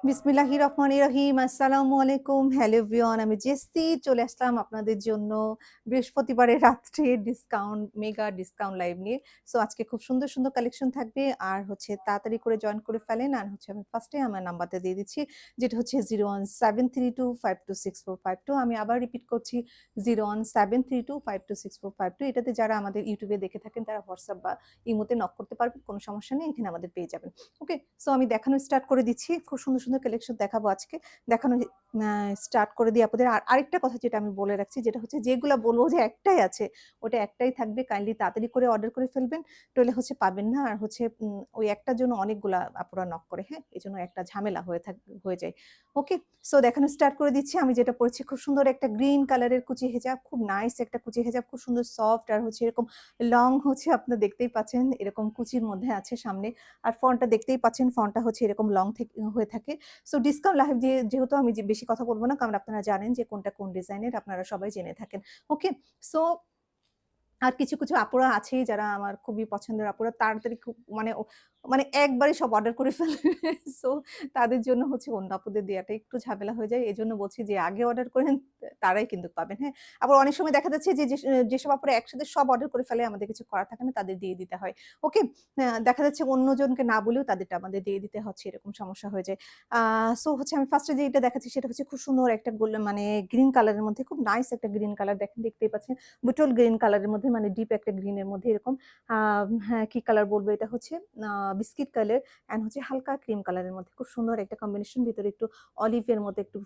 বিসমিল্লাহির রহমানির রহিম। আসসালামু আলাইকুম। হ্যালো এভরিওয়ান, আমি জেসি চলে আসলাম আপনাদের জন্য বৃহস্পতিবারের রাত্রে মেগা ডিসকাউন্ট লাইভ নিয়ে। সো আজকে খুব সুন্দর, সুন্দর কালেকশন থাকবে। আর হচ্ছে তাড়াতাড়ি করে জয়েন করে ফেলেন। আর হচ্ছে আমি ফার্স্টে আমার নাম্বারটা দিয়ে দিচ্ছি, যেটা হচ্ছে 017325264522। আমি আবার রিপিট করছি, 017325264522। এটাতে যারা আমাদের ইউটিউবে দেখে থাকেন তারা হোয়াটসঅ্যাপ বা ইমোতে নক করতে পারবেন। কোনো সমস্যা নেই, এখানে আমাদের পেয়ে যাবেন। ওকে, সো আমি দেখানো স্টার্ট করে দিচ্ছি। খুব সুন্দর, সুন্দর কালেকশন দেখাবো আজকে। দেখানো স্টার্ট করে দিই আপনাদের। আর আরেকটা কথা যেটা আমি বলে রাখছি, যেটা হচ্ছে যেগুলা বলবো যে একটাই আছে, ওটা একটাই থাকবে। কাইন্ডলি তাড়াতাড়ি করে অর্ডার করে ফেলবেন। নইলে হচ্ছে পাবেন না। আর হচ্ছে ওই একটার জন্য অনেকগুলা আপুরা নক করে, হ্যাঁ? এজন্য একটা ঝামেলা হয়ে যায়। ওকে, সো দেখানো স্টার্ট করে দিচ্ছি। আমি যেটা পড়েছি খুব সুন্দর একটা গ্রিন কালারের কুচি হেজাব, খুব নাইস একটা কুচি হেজাব, খুব সুন্দর সফট। আর হচ্ছে এরকম লং হচ্ছে, আপনারা দেখতেই পাচ্ছেন এরকম কুচির মধ্যে আছে সামনে। আর ফন্টটা দেখতেই পাচ্ছেন, ফন্টটা হচ্ছে এরকম লং হয়ে থাকে। সো ডিসকাউন্ট লাইভ যেহেতু আমি যে বেশি কথা বলব না, কারণ আপনারা জানেন যে কোনটা কোন ডিজাইনের, আপনারা সবাই জেনে থাকেন। ওকে, সো আর কিছু, কিছু আপুরা আছেই যারা আমার খুবই পছন্দের আপুরা। তাড়াতাড়ি খুব মানে একবারে সব অর্ডার করে ফেলে। সো তাদের জন্য হচ্ছে অন্য আপুদের দেয়াটা একটু ঝামেলা হয়ে যায়। এজন্য বলছি যে আগে অর্ডার করেন, তারাই কিন্তু পাবেন, হ্যাঁ? আবার অনেক সময় দেখা যাচ্ছে যেসব আপুরা একসাথে সব অর্ডার করে ফেলে, আমাদের কিছু করার থাকে না, তাদের দিয়ে দিতে হয়। ওকে? দেখা যাচ্ছে অন্যজনকে না বলেও তাদেরটা আমাদের দিয়ে দিতে হচ্ছে, এরকম সমস্যা হয়ে যায়। আ সো হচ্ছে আমি ফার্স্ট এ যেটা দেখাচ্ছি সেটা হচ্ছে খুব সুন্দর একটা মানে গ্রিন কালারের মধ্যে, খুব নাইস একটা গ্রিন কালার, দেখতেই পাচ্ছেন। বুটল গ্রিন কালারের মধ্যে, মানে ডিপ একটা গ্রিনের মধ্যে এরকম আ হ্যাঁ, কি কালার বলবো, এটা হচ্ছে আ বিস্কিট কালার অ্যান্ড হচ্ছে হালকা ক্রিম কালারের মধ্যে খুব সুন্দর একটা কম্বিনেশন। ভিতরে একটু অলিভের মতো একটু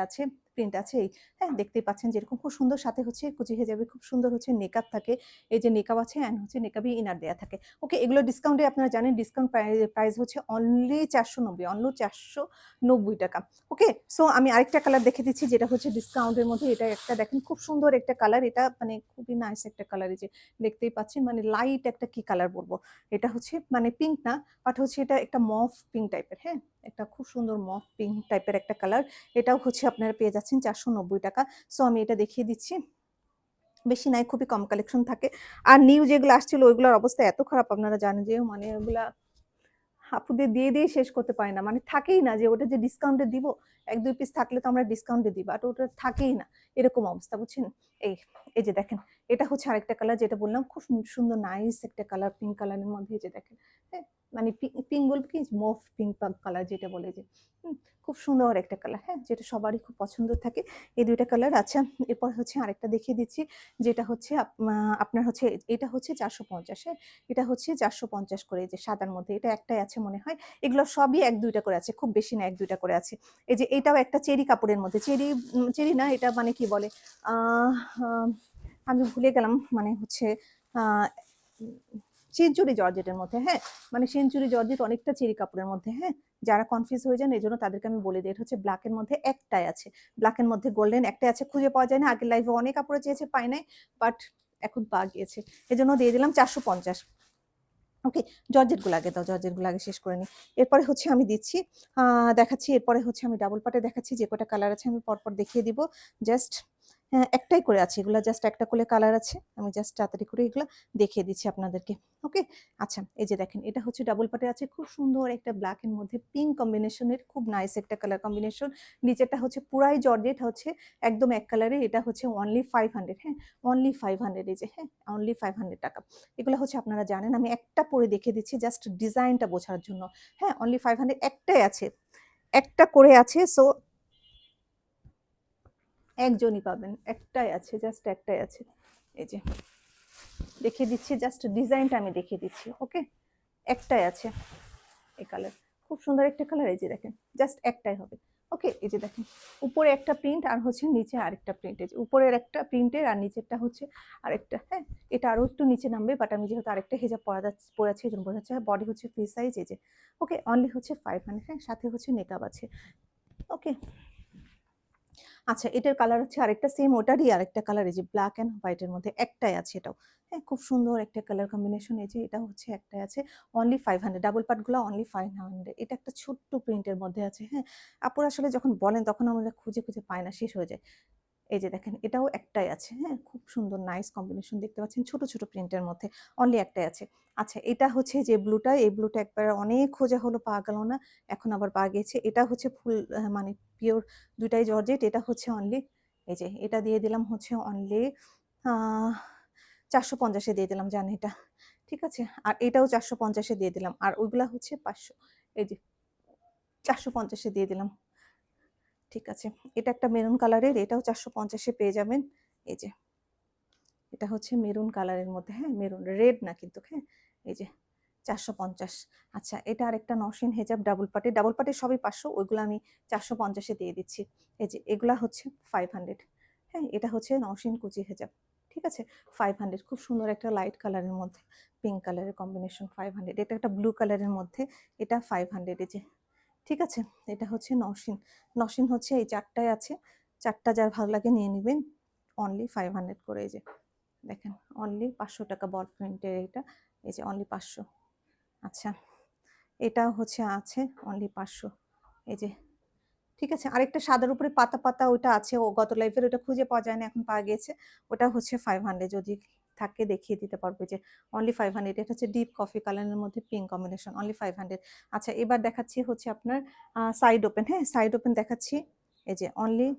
আছে, প্রিন্ট আছে এই। হ্যাঁ, দেখতেই পাচ্ছেন যেরকম খুব সুন্দর। সাথে হচ্ছে কুচি হেজাবে খুব সুন্দর হচ্ছে নেকআপ থাকে। এই যে নেকআপ আছে অ্যান্ড হচ্ছে নেকআবি ইনার দেয়া থাকে। ওকে, এগুলো ডিসকাউন্টে আপনারা জানেন, ডিসকাউন্ট প্রাইস হচ্ছে অনলি 490, অনলি ৳490। ওকে, সো আমি আরেকটা কালার দেখে দিচ্ছি, যেটা হচ্ছে ডিসকাউন্টের মধ্যে। এটা একটা দেখেন, খুব সুন্দর একটা কালার। এটা মানে খুবই নাইস একটা কালার। এই যে দেখতেই পাচ্ছেন, মানে লাইট একটা কি কালার বলবো। এটা হচ্ছে মানে পিঙ্ক না, বাট হচ্ছে এটা একটা মফ পিঙ্ক টাইপের, হ্যাঁ? একটা খুব সুন্দর মফ পিঙ্ক টাইপের একটা কালার। এটাও হচ্ছে আপনারা পেয়ে যাচ্ছেন ৳490। সো আমি এটা দেখিয়ে দিচ্ছি। বেশি নাই, খুবই কম কালেকশন থাকে। আর নিউ যেগুলো আসছিল ওইগুলোর অবস্থা এত খারাপ, আপনারা জানেন যে মানে ওগুলা আপুদের দিয়ে, দিয়ে শেষ করতে পারি না। মানে থাকেই না যে ওটা যে ডিসকাউন্টে দিব। ১-২ পিস থাকলে তো আমরা ডিসকাউন্টে দিই। বাট ওটা থাকেই না। এরকম অবস্থা, বুঝছেন? এই, এই যে দেখেন, এটা হচ্ছে আরেকটা কালার, যেটা বললাম খুব সুন্দর নাইস একটা কালার, পিঙ্ক কালারের মধ্যে। এই যে দেখেন, হ্যাঁ? মানে পিঙ্ক বলবো কি, মফ পিঙ্ক কালার যেটা বলে যে। হুম, খুব সুন্দর একটা কালার, হ্যাঁ? যেটা সবারই খুব পছন্দ থাকে। এই ২ টা কালার। আচ্ছা, এরপর হচ্ছে আরেকটা দেখিয়ে দিচ্ছি, যেটা হচ্ছে আপনার হচ্ছে এটা হচ্ছে ৪৫০, হ্যাঁ? এটা হচ্ছে ৪৫০ করে, এই যে সাদার মধ্যে। এটা একটাই আছে মনে হয়। এগুলো সবই ১-২ টা করে আছে। খুব বেশি না, ১-২ টা করে আছে। এই যে এটাও একটা চেরি কাপড়ের মধ্যে। চেরি না, এটা মানে কি বলে? আহ আ আমি ভুলে গেলাম। মানে হচ্ছে আ উম সেঞ্চুরি জর্জেটের মধ্যে, হ্যাঁ? মানে সেঞ্চুরি জর্জেট অনেকটা চেরি কাপড়ের মধ্যে, হ্যাঁ? যারা কনফিউজ হয়ে যান এজন্য তাদেরকে আমি বলে দেই। এটা হচ্ছে ব্লাক এর মধ্যে একটাই আছে। ব্লাক এর মধ্যে গোল্ডেন একটাই আছে, খুঁজে পাওয়া যায় না। আগের লাইভে অনেক আপুরা চেয়েছে, পায় নাই। বাট এখন পাওয়া গিয়েছে। এজন্য দিয়ে দিলাম ৪৫০। ওকে, জর্জেট গুলো আগে দাও, জর্জেট গুলো আগে শেষ করে নিই। এরপরে হচ্ছে আমি দিচ্ছি, দেখাচ্ছি। এরপরে হচ্ছে আমি ডাবল পাটে দেখাচ্ছি। যে কটা কালার আছে আমি পরপর দেখিয়ে দিব। জাস্ট একটাই করে আছে, এগুলা জাস্ট একটা করে কালার আছে। আমি জাস্ট তাড়াতাড়ি করে এগুলা দেখিয়ে দিচ্ছি আপনাদেরকে। ওকে, আচ্ছা, এই যে দেখেন, এটা হচ্ছে ডাবল পাটে আছে, খুব সুন্দর একটা ব্ল্যাক এর মধ্যে পিঙ্ক কম্বিনেশনের, খুব নাইস একটা কালার কম্বিনেশন। নিচেরটা হচ্ছে পুরাই জর্জেট, হচ্ছে একদম এক কালারে। এটা হচ্ছে অনলি 500, হ্যাঁ? অনলি 500, এই যে, হ্যাঁ? অনলি ৳500। এগুলো হচ্ছে আপনারা জানেন। আমি একটা পরে দেখিয়ে দিচ্ছি জাস্ট ডিজাইনটা বোঝার জন্য। হ্যাঁ? অনলি 500, একটাই আছে। একটা করে আছে। সো একজনই পাবেন। একটাই আছে, জাস্ট একটাই আছে। এই যে দেখিয়ে দিচ্ছি, জাস্ট ডিজাইনটা আমি দেখিয়ে দিচ্ছি। ওকে? একটাই আছে এই কালার। খুব সুন্দর একটা কালার। এই যে দেখেন, জাস্ট একটাই হবে। ওকে, এই যে দেখেন, উপরে একটা প্রিন্ট আর হচ্ছে নিচে আরেকটা প্রিন্ট। এই যে উপরের একটা প্রিন্টের আর নিচেরটা হচ্ছে আরেকটা, হ্যাঁ? এটা আরো একটু নিচে নামবে, বাট আমি যেহেতু আরেকটা হিজাব পরে আছি এজন্য বোঝা যাচ্ছে। বডি হচ্ছে ফ্রি সাইজ। এই যে ওকে, অনলি হচ্ছে 500, হ্যাঁ? সাথে হচ্ছে নেকআপ আছে। ওকে, আচ্ছা, এটার কালার হচ্ছে আরেকটা, সেম ওটারই আরেকটা কালার। এই যে ব্লাক অ্যান্ড হোয়াইট এর মধ্যে একটাই আছে এটাও। হ্যাঁ, খুব সুন্দর একটা কালার কম্বিনেশন। এই যে এটা হচ্ছে একটাই আছে। অনলি 500, ডাবল পার্ট গুলা অনলি 500। এটা একটা ছোট্ট প্রিন্টের মধ্যে আছে, হ্যাঁ? আপুরা আসলে যখন বলেন তখন আমরা খুঁজে, খুঁজে পাই না, শেষ হয়ে যায়। এই যে দেখেন এটাও একটাই আছে, হ্যাঁ খুব সুন্দর নাইস কম্বিনেশন দেখতে পাচ্ছেন, ছোট ছোট প্রিন্টের মধ্যে অনলি একটাই আছে। আচ্ছা এটা হচ্ছে যে ব্লুটা, এই ব্লুটা একবার অনেক খোঁজা হলো, পাওয়া গেল না, এখন আবার পাওয়া গেছে। এটা হচ্ছে ফুল মানে পিওর দুটাই জর্জেট। এটা হচ্ছে অনলি, এই যে এটা দিয়ে দিলাম হচ্ছে অনলি 450-এ দিয়ে দিলাম, জান এটা, ঠিক আছে। আর এটাও 450-এ দিয়ে দিলাম, আর ওইগুলা হচ্ছে 500, এই যে 450-এ দিয়ে দিলাম, ঠিক আছে। এটা একটা মেরুন কালারের, এটাও 450-এ পেয়ে যাবেন, এই যে এটা হচ্ছে মেরুন কালারের মধ্যে, হ্যাঁ মেরুন, রেড না কিন্তু, হ্যাঁ এই যে 450। আচ্ছা এটা আরেকটা নসীন হেজাব ডাবল পার্টি, ডাবল পার্টি সবই 500, ওইগুলো আমি 450-এ দিয়ে দিচ্ছি। এই যে এগুলা হচ্ছে 500, হ্যাঁ এটা হচ্ছে নসীন কুচি হেজাব, ঠিক আছে 500, খুব সুন্দর একটা লাইট কালারের মধ্যে পিঙ্ক কালারের কম্বিনেশন 500। এটা একটা ব্লু কালারের মধ্যে, এটা 500, এই যে, ঠিক আছে। এটা হচ্ছে নসীন, নসীন হচ্ছে এই 4টায় আছে, 4টা যার ভালো লাগে নিয়ে নেবেন, অনলি 500 করে। এই যে দেখেন অনলি 500 টাকা বল প্রিন্টের এটা, এই যে অনলি 500। আচ্ছা এটা হচ্ছে আছে অনলি 500, এই যে, ঠিক আছে। আরেকটা সাদার উপরে পাতা পাতা ওটা আছে, ও গত লাইফের, ওটা খুঁজে পাওয়া যায় না, এখন পাওয়া গেছে, ওটা হচ্ছে 500, যদি থাকে দেখিয়ে দিতে পারবো, যে অনলি 500। এটা হচ্ছে ডিপ কফি কালারের মধ্যে পিঙ্ক কম্বিনেশন, অনলি 500। আচ্ছা এবার দেখাচ্ছি হচ্ছে আপনার সাইড ওপেন, হ্যাঁ সাইড ওপেন দেখাচ্ছি, এই যে অনলি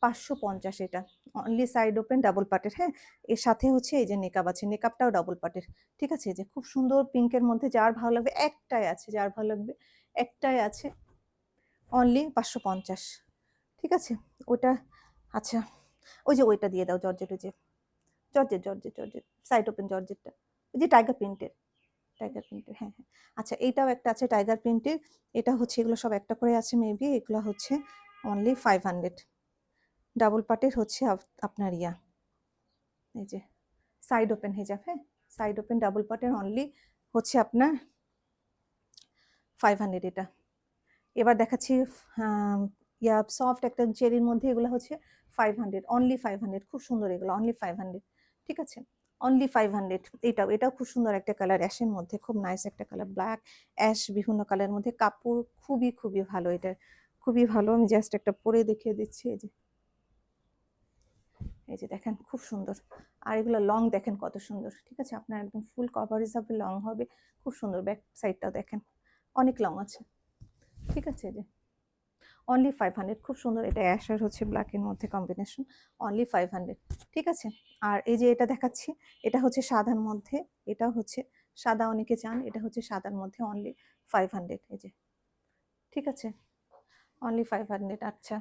550, এটা অনলি সাইড ওপেন ডাবল পার্টের, হ্যাঁ এর সাথে হচ্ছে এই যে নেকাব আছে, নেকাবটাও ডাবল পার্টের, ঠিক আছে। এই যে খুব সুন্দর পিঙ্কের মধ্যে, যার ভালো লাগবে একটাই আছে, যার ভালো লাগবে একটাই আছে, অনলি 550, ঠিক আছে ওটা। আচ্ছা ওই যে ওইটা দিয়ে দাও, জর্জেট, ওই যে georgette georgette georgette side open জর্জেটটা, ওই যে টাইগার প্রিন্টের, টাইগার প্রিন্টের, হ্যাঁ হ্যাঁ। আচ্ছা এইটাও একটা আছে টাইগার প্রিন্টের, এটা হচ্ছে, এগুলো সব একটা করে আছে মেবি, এগুলো হচ্ছে অনলি 500, ডাবল পার্টের হচ্ছে আপনার ইয়া, এই যে সাইড ওপেন হেজাব, হ্যাঁ সাইড ওপেন ডাবল পার্টের অনলি হচ্ছে আপনার 500 এটা। এবার দেখাচ্ছি ইয়া সফট একটা চেরির মধ্যে, এগুলো হচ্ছে 500, অনলি 500, খুব সুন্দর এগুলো, অনলি 500, ঠিক আছে অনলি 500। এটাও, এটাও খুব সুন্দর একটা কালার, অ্যাশের মধ্যে খুব নাইস একটা কালার, ব্ল্যাক অ্যাশ বিভিন্ন কালারের মধ্যে, কাপড় খুবই খুবই ভালো, এটা খুবই ভালো। আমি জাস্ট একটা পরে দেখিয়ে দিচ্ছি, এই যে, এই যে দেখেন খুব সুন্দর। আর এগুলো লং দেখেন কত সুন্দর, ঠিক আছে আপনার একদম ফুল কভারেজ হবে, লং হবে, খুব সুন্দর। ব্যাক সাইডটাও দেখেন অনেক লং আছে, ঠিক আছে। যে অনলি 500, খুব সুন্দর। এটা অ্যাশ আর হচ্ছে ব্ল্যাকের মধ্যে কম্বিনেশন, অনলি 500, ঠিক আছে। আর এই যে এটা দেখাচ্ছি, এটা হচ্ছে সাদার মধ্যে, এটা হচ্ছে সাদা অনেকে চান, এটা হচ্ছে সাদার মধ্যে অনলি 500, এই যে, ঠিক আছে অনলি 500। আচ্ছা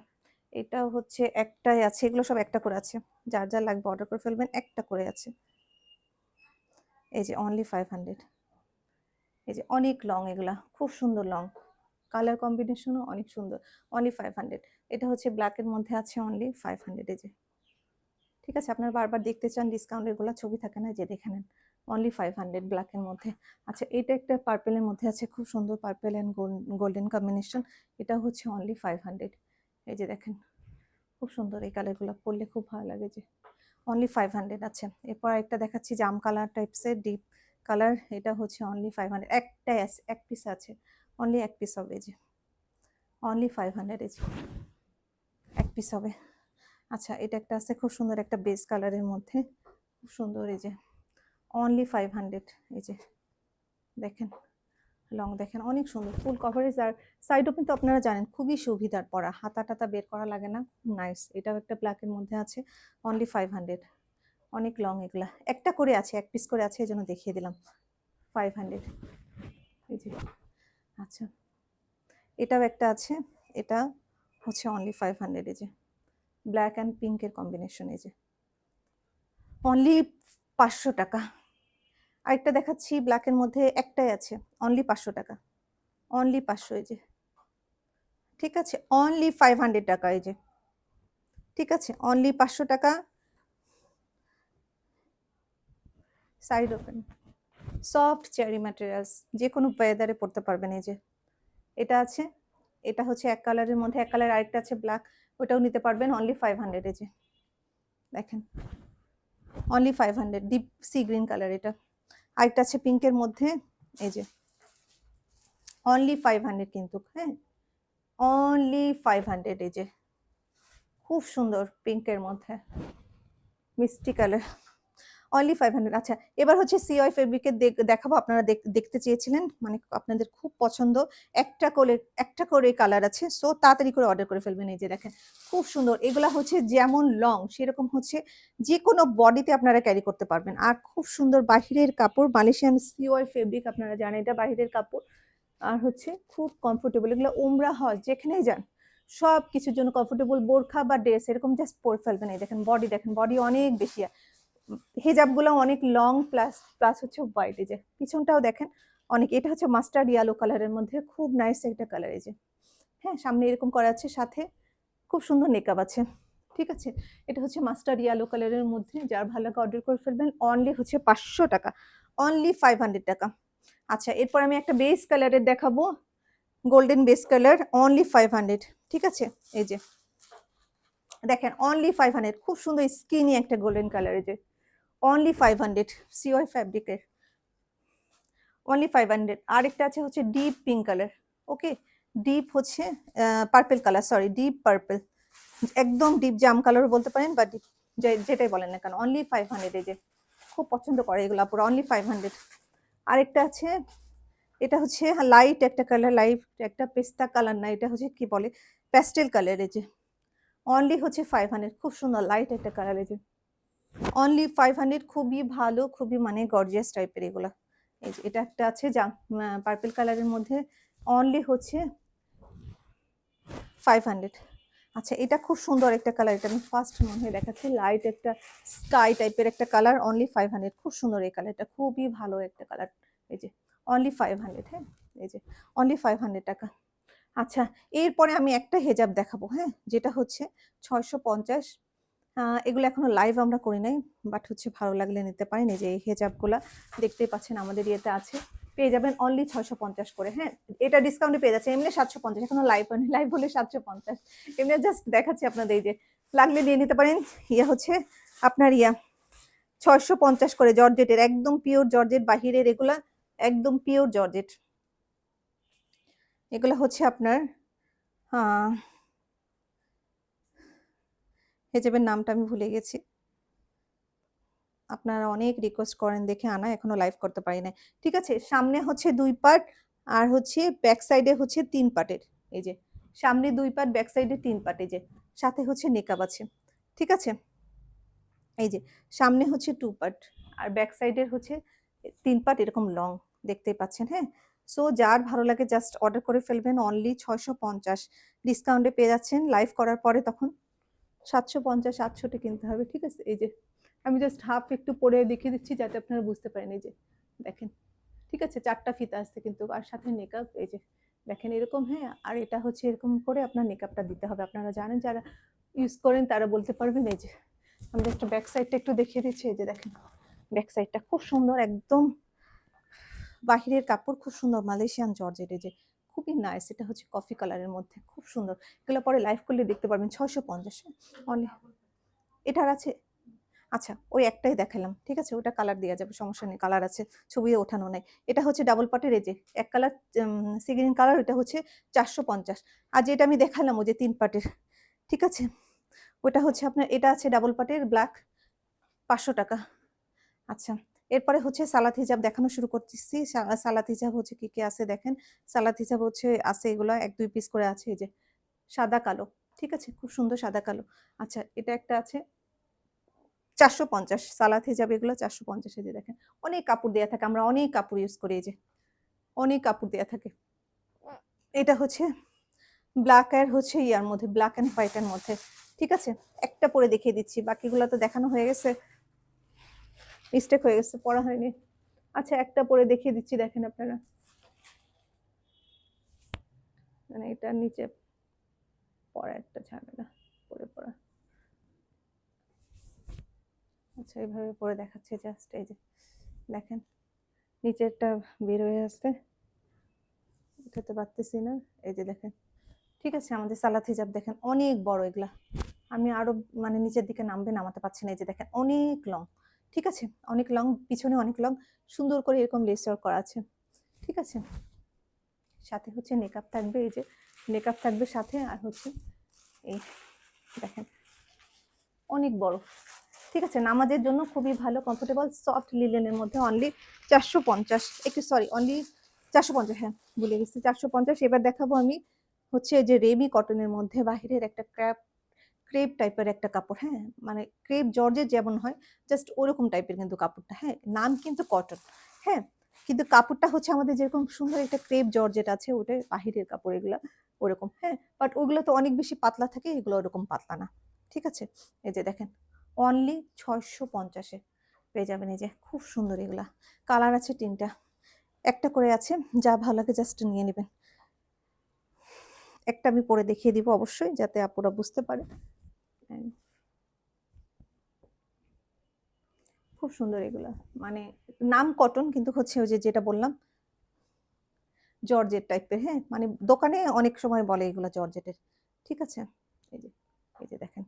এটাও হচ্ছে একটাই আছে, এগুলো সব একটা করে আছে, যার যা লাগবে অর্ডার করে ফেলবেন, একটা করে আছে, এই যে অনলি 500, এই যে অনেক লং, এগুলা খুব সুন্দর লং, কালার কম্বিনেশনও অনেক সুন্দর, অনলি 500। এটা হচ্ছে ব্ল্যাকের মধ্যে আছে, অনলি 500, এই যে, ঠিক আছে। আপনারা বারবার দেখতে চান ডিসকাউন্টের গুলা, ছবি থাকে না, যে দেখে নেন, অনলি 500 ব্ল্যাকের মধ্যে। আচ্ছা এটা একটা পার্পেলের মধ্যে আছে, খুব সুন্দর পার্পেল অ্যান্ড গোল্ডেন কম্বিনেশন, এটা হচ্ছে অনলি 500, এই যে দেখেন খুব সুন্দর, এই কালারগুলো পরলে খুব ভালো লাগে, যে অনলি 500 আছে। এরপর একটা দেখাচ্ছি জাম কালার টাইপসের ডিপ কালার, এটা হচ্ছে অনলি 500, একটাই আছে, এক পিস আছে, অনলি এক পিস হবে, যে অনলি 500, এই যে এক পিস হবে। আচ্ছা এটা একটা আছে খুব সুন্দর একটা বেস কালারের মধ্যে, খুব সুন্দর, এই যে অনলি 500, এই যে দেখেন লং দেখেন অনেক সুন্দর, ফুল কভারেজ। আর সাইড ওপেন তো আপনারা জানেন খুবই সুবিধার, পরা হাতা টাতা বের করা লাগে না, নাইস। এটাও একটা ব্ল্যাকের মধ্যে আছে, অনলি 500, অনেক লং, এগুলা একটা করে আছে, এক পিস করে আছে, এই জন্য দেখিয়ে দিলাম 500, এই যে। আচ্ছা এটাও একটা আছে, এটা হচ্ছে অনলি 500, এই যে ব্ল্যাক অ্যান্ড পিঙ্কের কম্বিনেশন, এই যে অনলি 500 টাকা। আরেকটা দেখাচ্ছি ব্ল্যাকের মধ্যে, একটাই আছে, অনলি 500 টাকা, অনলি 500, এই যে, ঠিক আছে অনলি 500 টাকা, এই যে, ঠিক আছে অনলি 500 টাকা। Side open soft cherry materials, যে কোনো ওয়েদারে পরতে পারবেন, এই যে এটা আছে, এটা হচ্ছে এক কালারের মধ্যে, এক কালার, আরেকটা আছে ব্ল্যাক, ওটাও নিতে পারবেন, অনলি 500, এই যে দেখেন only 500, deep sea green colour, এটা আরেকটা আছে পিঙ্কের মধ্যে, এই যে অনলি 500 কিন্তু, হ্যাঁ অনলি 500, এই যে খুব সুন্দর পিঙ্কের মধ্যে মিষ্টি কালার, অনলি 500। আচ্ছা, এবার হচ্ছে সিওয়াই ফেব্রিকের দেখাবো, আপনারা দেখতে চেয়েছিলেন, মানে আপনাদের খুব পছন্দ। একটা করে কালার আছে, সো তাড়াতাড়ি করে অর্ডার করে ফেলবেন। এই যে দেখেন খুব সুন্দর, এগুলা হচ্ছে যেমন লং সেরকম হচ্ছে যে কোনো বডিতে আপনারা ক্যারি করতে পারবেন। আর খুব সুন্দর বাহিরের কাপড়, মালয়েশিয়ান সিওয়াই ফেব্রিক, আপনারা জানেন এটা বাহিরের কাপড়। আর হচ্ছে খুব কমফোর্টেবল, এগুলো উমরা হজ যেখানেই যান সব কিছুর জন্য কমফোর্টেবল। বোরখা বা ড্রেস এরকম জাস্ট পরে ফেলবেন। এই দেখেন বডি অনেক বেশি, হেজাব গুলো অনেক লং, প্লাস প্লাস হচ্ছে হোয়াইট। এই যে পিছনটাও দেখেন অনেক, এটা হচ্ছে মাস্টার্ড ইয়েলো কালারের মধ্যে, খুব নাইস একটা কালার। এই যে হ্যাঁ, সামনে এরকম করা আছে, সাথে খুব সুন্দর নেকআপ আছে। ঠিক আছে, এটা হচ্ছে মাস্টার্ড ইয়েলো কালারের মধ্যে, যার ভালো লাগে অর্ডার করে ফেলবেন। অনলি হচ্ছে 500 টাকা, অনলি 500 টাকা। আচ্ছা, এরপর আমি একটা বেস কালারের দেখাবো, গোল্ডেন বেস কালার, অনলি 500। ঠিক আছে, এই যে দেখেন অনলি 500, খুব সুন্দর স্কিনি একটা গোল্ডেন কালার। এই যে অনলি 500 সিওয়াই ফ্যাব্রিকের, অনলি 500। আরেকটা আছে হচ্ছে ডিপ পিঙ্ক কালার, ওকে, ডিপ হচ্ছে purple colour, sorry deep purple, একদম ডিপ জাম কালার বলতে পারেন বা ডিপ যেটাই বলেন না কেন, অনলি 500। এই যে খুব পছন্দ করে এগুলো পুরো, অনলি 500। আরেকটা আছে, এটা হচ্ছে লাইট একটা কালার, লাইট একটা পেস্তা কালার না, এটা হচ্ছে কি বলে প্যাস্টেল কালার। এই যে অনলি হচ্ছে 500, খুব সুন্দর লাইট একটা কালার। এই যে অনলি 500, খুবই ভালো, খুবই মানে গর্জিয়াস টাইপের এগুলা। এই যে এটা একটা আছে যা পার্পল কালারের মধ্যে, অনলি হচ্ছে 500। আচ্ছা, এটা খুব সুন্দর একটা কালার, এটা আমি ফার্স্ট মনে হয় দেখাচ্ছি, লাইট একটা স্কাই টাইপের একটা কালার, অনলি 500, খুব সুন্দর এই কালারটা, খুবই ভালো একটা কালার। এই যে অনলি 500, হ্যাঁ, এই যে অনলি 500 টাকা। আচ্ছা, এরপরে আমি একটা হেজাব দেখাবো, হ্যাঁ, যেটা হচ্ছে 650। এগুলো এখনো লাইভ আমরা করি নাই, বাট হচ্ছে ভালো লাগলে নিতে পারেন। এই যে এই হেজাবগুলা দেখতেই পাচ্ছেন আমাদের ইয়েতে আছে, পেয়ে যাবেন অনলি 650 করে। হ্যাঁ, এটা ডিসকাউন্টে পেয়ে যাচ্ছে, এমনি 750, এখনো লাইভ হয়নি, লাইভ হলে 750, এমনি জাস্ট দেখাচ্ছি আপনাদের। এই যে লাগলে নিয়ে নিতে পারেন। ইয়া হচ্ছে আপনার 650 করে, জর্জেটের, একদম পিওর জর্জেট বাহিরের, এগুলা একদম পিওর জর্জেট। এগুলো হচ্ছে আপনার হেজাবের নামটা আমি ভুলে গেছি, আপনারা অনেক রিকোয়েস্ট করেন দেখে আনা, এখনো লাইভ করতে পারি না। ঠিক আছে, সামনে হচ্ছে 2 পার্ট, আর হচ্ছে ব্যাক সাইডে হচ্ছে 3 পার্টের। এই যে সামনে 2 পার্ট, ব্যাক সাইডে 3 পার্ট। এই যে সাথে হচ্ছে নেকাব আছে। ঠিক আছে, এই যে সামনে হচ্ছে 2 পার্ট, আর ব্যাক সাইডের হচ্ছে 3 পার্ট, এরকম লং দেখতেই পাচ্ছেন। হ্যাঁ, সো যার ভালো লাগে জাস্ট অর্ডার করে ফেলবেন, অনলি 650, ডিসকাউন্টে পেয়ে যাচ্ছেন। লাইভ করার পরে তখন 750 800 কিনতে হবে। ঠিক আছে, এই যে আমি জাস্ট হাফ একটু পরে দেখিয়ে দিচ্ছি যাতে আপনারা বুঝতে পারেন। এই যে দেখেন, ঠিক আছে, 4টা ফিতা আসছে কিন্তু, আর সাথে নেকআপ। এই যে দেখেন এরকম, হ্যাঁ, আর এটা হচ্ছে এরকম করে আপনার নেকআপটা দিতে হবে। আপনারা জানেন, যারা ইউজ করেন তারা বলতে পারবেন। এই যে আমি জাস্ট ব্যাক সাইডটা একটু দেখিয়ে দিচ্ছি। এই যে দেখেন ব্যাক সাইডটা খুব সুন্দর, একদম বাহিরের কাপড়, খুব সুন্দর মালয়েশিয়ান জর্জেট। এই যে খুবই নাইস, এটা হচ্ছে কফি কালারের মধ্যে, খুব সুন্দর। এগুলো পরে লাইভ করলে দেখতে পারবেন। 650 অনলি, এটার আছে। আচ্ছা, ওই একটাই দেখালাম, ঠিক আছে, ওটা কালার দেওয়া যাবে, সমস্যা নেই, কালার আছে, ছবি ওঠানো নাই। এটা হচ্ছে ডাবল পাটের, এই যে এক কালার সি গ্রিন কালার, ওটা হচ্ছে 450। আর যেটা আমি দেখালাম ওই যে 3 পাটের, ঠিক আছে, ওটা হচ্ছে আপনার, এটা আছে ডাবল পাটের ব্ল্যাক, 500 টাকা। আচ্ছা, এরপরে হচ্ছে সালাত হিজাব দেখানো শুরু করতেছি। সালাত হিজাব হচ্ছে কি কি আছে দেখেন। সালাত হিজাব হচ্ছে আছে এগুলা 1-2 পিস করে আছে। এই যে সাদা কালো, ঠিক আছে, খুব সুন্দর সাদা কালো। আচ্ছা, এটা একটা আছে 450, সালাত হিজাব, এগুলো 450। এই যে দেখেন অনেক কাপড় দেয়া থাকে, আমরা অনেক কাপড় ইউজ করি। এই যে অনেক কাপড় দেয়া থাকে। এটা হচ্ছে ব্ল্যাক আর হচ্ছে ইয়ার মধ্যে, ব্ল্যাক এন্ড হোয়াইট এর মধ্যে। ঠিক আছে, একটা পরে দেখিয়ে দিচ্ছি, বাকিগুলো তো দেখানো হয়ে গেছে, মিস্টেক হয়ে গেছে, পড়া হয়নি। আচ্ছা, একটা পরে দেখিয়ে দিচ্ছি, দেখেন আপনারা, মানে এটার নিচে পড়া একটা ঝামেলা, পরে পড়া। আচ্ছা, এইভাবে পরে দেখাচ্ছি জাস্ট। এই যে দেখেন নিচেরটা বের হয়ে আসছে, উঠাতে পারতেছি না। এই যে দেখেন, ঠিক আছে, আমাদের সালাত হিজাব দেখেন অনেক বড় এগুলা, আমি আরো মানে নিচের দিকে নামাতে পারছি না। এই যে দেখেন অনেক লং, ঠিক আছে, অনেক লং, পিছনে অনেক লং, সুন্দর করে এরকম লেস ওয়ার্ক করা আছে। ঠিক আছে, সাথে হচ্ছে নেকআপ থাকবে, এই যে নেকআপ থাকবে সাথে, আর হচ্ছে এই দেখেন অনেক বড়, ঠিক আছে, নামাজের জন্য খুবই ভালো, কমফোর্টেবল, সফট লিলেনের মধ্যে অনলি 450, একটু সরি অনলি 450, হ্যাঁ ভুলে গেছি 450। এবার দেখাবো আমি হচ্ছে যে রেমি কটনের মধ্যে বাহিরের একটা ক্রেপ টাইপের একটা কাপড়, হ্যাঁ মানে ক্রেপ জর্জের যেমন হয় জাস্ট ওরকম টাইপের কিন্তু কাপড়টা, হ্যাঁ নাম কিন্তু কটন, হ্যাঁ কিন্তু কাপড়টা হচ্ছে আমাদের যেরকম সুন্দর একটা ক্রেপ জর্জেট আছে ওটা বাহিরের কাপড় এগুলা ওরকম, হ্যাঁ বাট ওগুলো তো অনেক বেশি পাতলা থাকে, এগুলো ওরকম পাতলা না, ঠিক আছে। এই যে দেখেন অনলি 650-এ পেয়ে যাবেন, এই যে খুব সুন্দর, এগুলা কালার আছে 3টা, একটা করে আছে, যা ভালো লাগে জাস্ট নিয়ে নেবেন। একটা আমি পরে দেখিয়ে দিব অবশ্যই যাতে আপুরা বুঝতে পারে, খুব সুন্দর এগুলা, মানে নাম কটন কিন্তু হচ্ছে ওই যে যেটা বললাম জর্জেট টাইপের, হ্যাঁ মানে দোকানে অনেক সময় বলে এগুলা জর্জেটের, ঠিক আছে। এই যে এই যে দেখেন,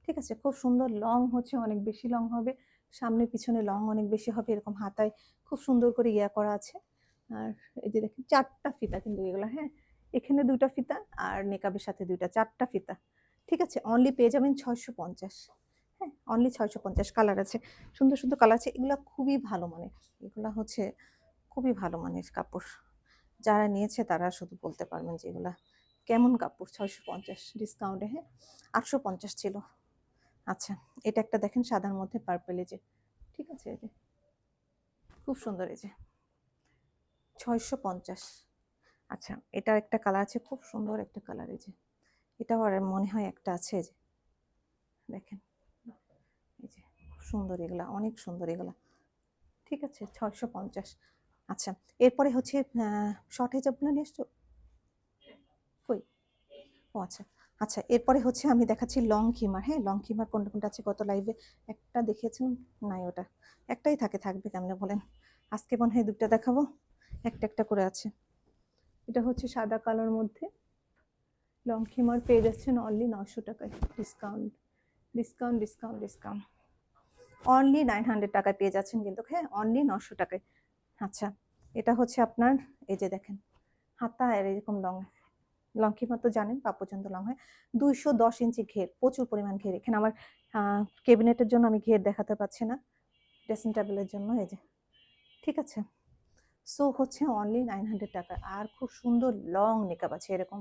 ঠিক আছে খুব সুন্দর, লং হচ্ছে অনেক বেশি লং হবে, সামনে পিছনে লং অনেক বেশি হবে, এরকম হাতায় খুব সুন্দর করে ইয়া করা আছে। আর এই যে দেখেন 4টা ফিতা কিন্তু এগুলা, হ্যাঁ এখানে 2টা ফিতা আর নেকাবের সাথে 2টা, 4টা ফিতা, ঠিক আছে। অনলি পেয়ে যাবেন 650, হ্যাঁ অনলি 650। কালার আছে, সুন্দর সুন্দর কালার আছে, এগুলা খুবই ভালো মানের, এগুলা হচ্ছে খুবই ভালো মানের কাপড়, যারা নিয়েছে তারা শুধু বলতে পারবেন যে এগুলা কেমন কাপড়। 650 ডিসকাউন্টে, হ্যাঁ 850 ছিল। আচ্ছা এটা একটা দেখেন সাদার মধ্যে পার্পল, এই যে ঠিক আছে, এই যে খুব সুন্দর, এই যে 650। আচ্ছা এটা একটা কালার আছে, খুব সুন্দর একটা কালার, এই যে এটাও আর মনে হয় একটা আছে, এই যে দেখেন, এই যে খুব সুন্দর, এগুলা অনেক সুন্দর এগুলা, ঠিক আছে 650। আচ্ছা এরপরে হচ্ছে শর্ট হিজাবগুলো নিয়ে এসছো কই, ও আচ্ছা। আচ্ছা এরপরে হচ্ছে আমি দেখাচ্ছি লং খিমার, হ্যাঁ লং খিমার কোনটা কোনটা আছে, গত লাইভে একটা দেখিয়েছেন, নাই ওটা একটাই থাকবে কেমনে বলেন, আজকে মনে হয় 2টা দেখাবো, একটা একটা করে আছে। এটা হচ্ছে সাদা কালার মধ্যে লং খিমার, পেয়ে যাচ্ছেন অনলি 900 টাকায়, discount discount discount discount, only 900 টাকায় পেয়ে যাচ্ছেন কিন্তু, হ্যাঁ অনলি 900 টাকায়। আচ্ছা এটা হচ্ছে আপনার, এই যে দেখেন হাতা আর এরকম লং, লং খিমার তো জানেন পা পর্যন্ত লং হয়, 210 ইঞ্চি ঘের, প্রচুর পরিমাণ ঘের, এখানে আমার ক্যাবিনেটের জন্য আমি ঘের দেখাতে পাচ্ছি না, ড্রেসিং টেবিলের জন্য, এই যে ঠিক আছে। সো হচ্ছে অনলি 900 টাকা, আর খুব সুন্দর লং নেকআপ আছে, এরকম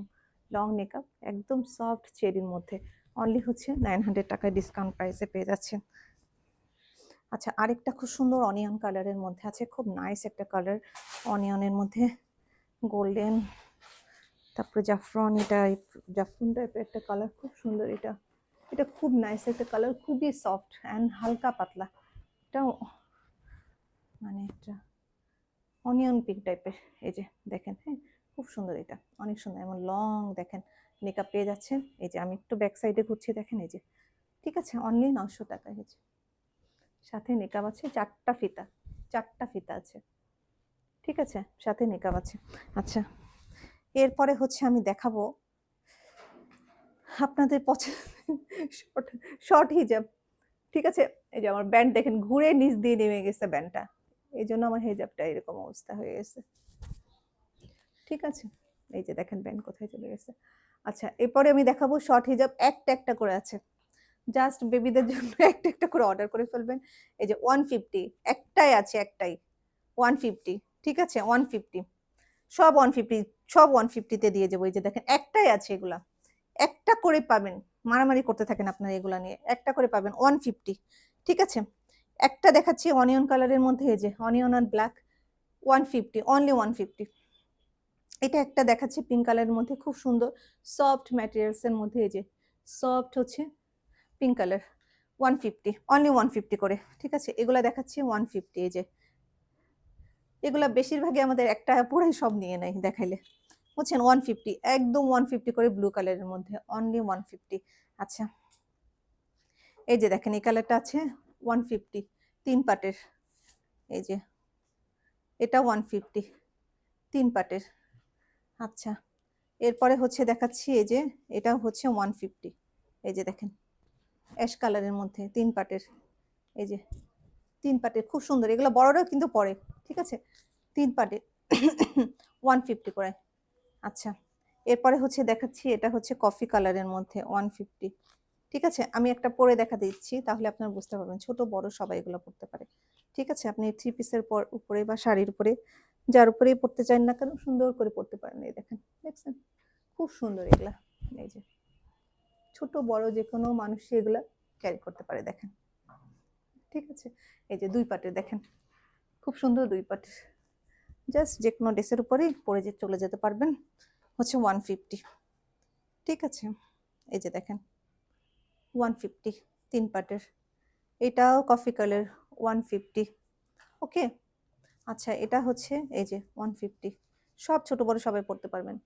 লং নেকআপ একদম সফট চেরির মধ্যে, অনলি হচ্ছে 900 টাকায় ডিসকাউন্ট প্রাইসে পেয়ে যাচ্ছে। আচ্ছা আরেকটা খুব সুন্দর অনিয়ন কালারের মধ্যে আছে, খুব নাইস একটা কালার, অনিয়নের মধ্যে গোল্ডেন, তারপরে জাফরান, এটা জাফরান টাইপের একটা কালার, খুব সুন্দর, এটা এটা খুব নাইস একটা কালার, খুবই সফট অ্যান্ড হালকা পাতলা, এটা মানে একটা অনিয়ন পিঙ্ক টাইপের, এই যে দেখেন, হ্যাঁ খুব সুন্দর, এটা অনেক সুন্দর, এমন লং দেখেন মেকআপ পেয়ে যাচ্ছেন। এই যে আমি একটু ব্যাক সাইডে ঘুরছি, দেখেন এই যে ঠিক আছে, অনলি 900 টাকা, এই যে সাথে মেকআপ আছে, 4টা ফিতা, 4টা ফিতা আছে, ঠিক আছে সাথে মেকআপ আছে। আচ্ছা এরপরে হচ্ছে আমি দেখাবো আপনাদের পছন্দ শর্ট শর্ট হিজাব, ঠিক আছে। এই যে আমার ব্যান্ড দেখেন ঘুরে নিচ দিয়ে নেমে গেছে ব্যান্ডটা, এই জন্য আমার হিজাবটা এরকম অবস্থা হয়ে গেছে, ঠিক আছে। এই যে দেখেন ব্যান্ড কোথায় চলে গেছে। আচ্ছা এরপরে আমি দেখাবো শর্ট হিজাব, একটা একটা করে আছে, জাস্ট বেবিদের জন্য একটা একটা করে অর্ডার করে ফেলবেন। এই যে 150, একটাই আছে, একটাই 150, ঠিক আছে 150, সব 150, সব 150-তে দিয়ে যাবো। এই যে দেখেন একটাই আছে, এগুলা একটা করে পাবেন, মারামারি করতে থাকেন আপনারা এগুলা নিয়ে, একটা করে পাবেন 150, ঠিক আছে। একটা দেখাচ্ছি অনিয়ন কালারের মধ্যে, এই যে অনিয়ন আর ব্ল্যাক, 150, অনলি 150। এটা একটা দেখাচ্ছি পিঙ্ক কালারের মধ্যে, খুব সুন্দর সফট ম্যাটেরিয়ালস এর মধ্যে, এই যে সফট হচ্ছে পিঙ্ক কালার, 150, অনলি 150 করে, ঠিক আছে। এগুলা দেখাচ্ছি 150, এই যে এগুলা বেশিরভাগই আমাদের একটা পুরাই সব নিয়ে নেয় দেখাইলে, বুঝছেন 150, একদম 150 করে, ব্লু কালারের মধ্যে অনলি 150। আচ্ছা এই যে দেখেন এই কালারটা আছে 150, 3 পাটের, এই যে এটা 150, 3 পাটের। আচ্ছা এরপরে হচ্ছে দেখাচ্ছি, এই যে এটাও হচ্ছে 150, এই যে দেখেন অ্যাশ কালারের মধ্যে 3 পাটের, এই যে 3 পাটের, খুব সুন্দর, এগুলো বড়রাও কিন্তু পরে, ঠিক আছে 3 পাটের 150 করে। আচ্ছা এরপরে হচ্ছে দেখাচ্ছি, এটা হচ্ছে কফি কালারের মধ্যে 150, ঠিক আছে, আমি একটা পরে দেখা দিচ্ছি, তাহলে আপনারা বুঝতে পারবেন। ছোট বড় সবাই এগুলো পড়তে পারে। ঠিক আছে, আপনি থ্রি পিসের উপরে বা শাড়ির উপরে যার উপরেই পড়তে চান না কেন সুন্দর করে পড়তে পারেন। এই দেখেন, দেখছেন খুব সুন্দর এগুলা। এই যে ছোট বড় যে কোনো মানুষই এগুলা ক্যারি করতে পারে, দেখেন। ঠিক আছে, এই যে 2 পাটের দেখেন, খুব সুন্দর 2 পাটের। জাস্ট যে কোনো ড্রেসের উপরেই পরে চলে যেতে পারবেন। হচ্ছে 150। ঠিক আছে, এই যে দেখেন 150 3 পাটের। এটাও কফি কালার 150। ওকে, আচ্ছা এটা হচ্ছে এই যে 150। সব ছোট বড় সবাই পড়তে পারবেন।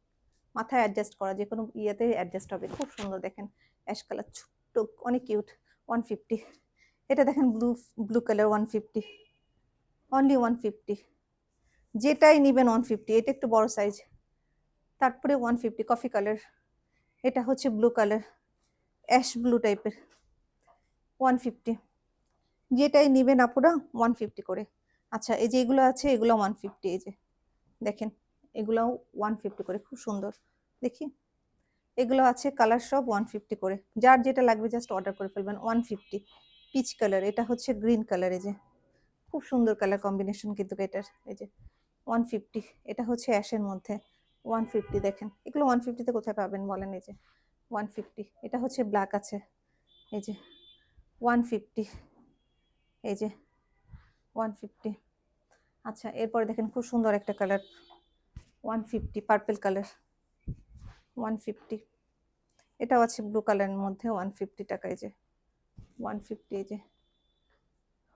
মাথায় অ্যাডজাস্ট করা যে কোনো ইয়েতে অ্যাডজাস্ট হবে। খুব সুন্দর দেখেন, অ্যাশ কালার ছোট্ট, অনেক কিউট। 150। এটা দেখেন ব্লু কালার 150, অনলি 150। যেটাই নিবেন 150। এটা একটু বড় সাইজ। তারপরে 150 কফি কালার। এটা হচ্ছে ব্লু কালার, অ্যাশ ব্লু টাইপের 150। যেটাই নিবেন আপুরা 150 করে। আচ্ছা এই যে এগুলো আছে, এগুলো 150। এই যে দেখেন, এগুলাও 150 করে, খুব সুন্দর। দেখি, এগুলো আছে কালার সব 150 করে। যার যেটা লাগবে জাস্ট অর্ডার করে ফেলবেন। 150 পিচ কালার, এটা হচ্ছে গ্রিন কালার। এই যে খুব সুন্দর কালার কম্বিনেশন কিন্তু এটার। এই যে 150। এটা হচ্ছে অ্যাশের মধ্যে 150। দেখেন এগুলো 150-তে কোথায় পাবেন বলেন। এই যে 150। এটা হচ্ছে ব্ল্যাক আছে, এই যে 150। এই যে 150। আচ্ছা এরপরে দেখেন খুব সুন্দর একটা কালার 150, পার্পল কালার 150। এটাও আছে ব্লু কালারের মধ্যে 150 টাকা। এই যে 150। এই যে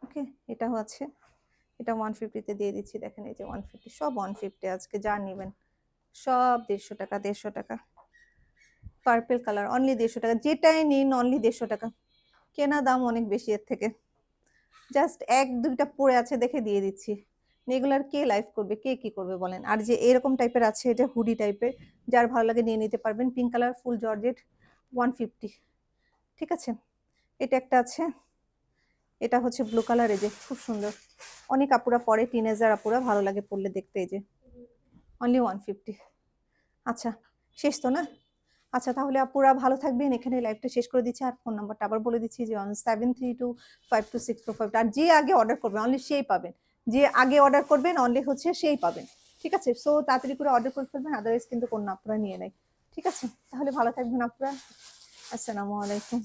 ওকে, এটাও আছে, এটা 150-তে দিয়ে দিচ্ছি। দেখেন এই যে 150, সব 150 আজকে যা নেবেন সব 150 টাকা। 150 টাকা পার্পল কালার, অনলি 150 টাকা। যেটাই নিন অনলি 150 টাকা। কেনা দাম অনেক বেশি এর থেকে। জাস্ট 1-2টা পড়ে আছে দেখে দিয়ে দিচ্ছি। এগুলার কে লাইভ করবে, কে কি করবে বলেন। আর যে এরকম টাইপের আছে, এটা হুডি টাইপের, যার ভালো লাগে নিয়ে নিতে পারবেন। পিঙ্ক কালার ফুল জর্জেট 150। ঠিক আছে, এটা একটা আছে, এটা হচ্ছে ব্লু কালার। এই যে খুব সুন্দর, অনেক আপুরা পরে, টিনেজার আপুরা ভালো লাগে পরলে দেখতে। এই যে অনলি 150। আচ্ছা শেষ তো না? আচ্ছা তাহলে আপুরা ভালো থাকবেন, এখানে লাইভটা শেষ করে দিচ্ছি। আর ফোন নাম্বারটা আবার বলে দিচ্ছি যে 73252645। আর যে আগে অর্ডার করবেন অনলি সেই পাবেন। যে আগে অর্ডার করবেন অনলি হচ্ছে সেই পাবেন। ঠিক আছে, সো তাড়াতাড়ি করে অর্ডার করে ফেলবেন, আদারওয়াইজ কিন্তু কোন আপুরা নিয়ে নেয়। ঠিক আছে, তাহলে ভালো থাকবেন আপুরা। আসসালামু আলাইকুম।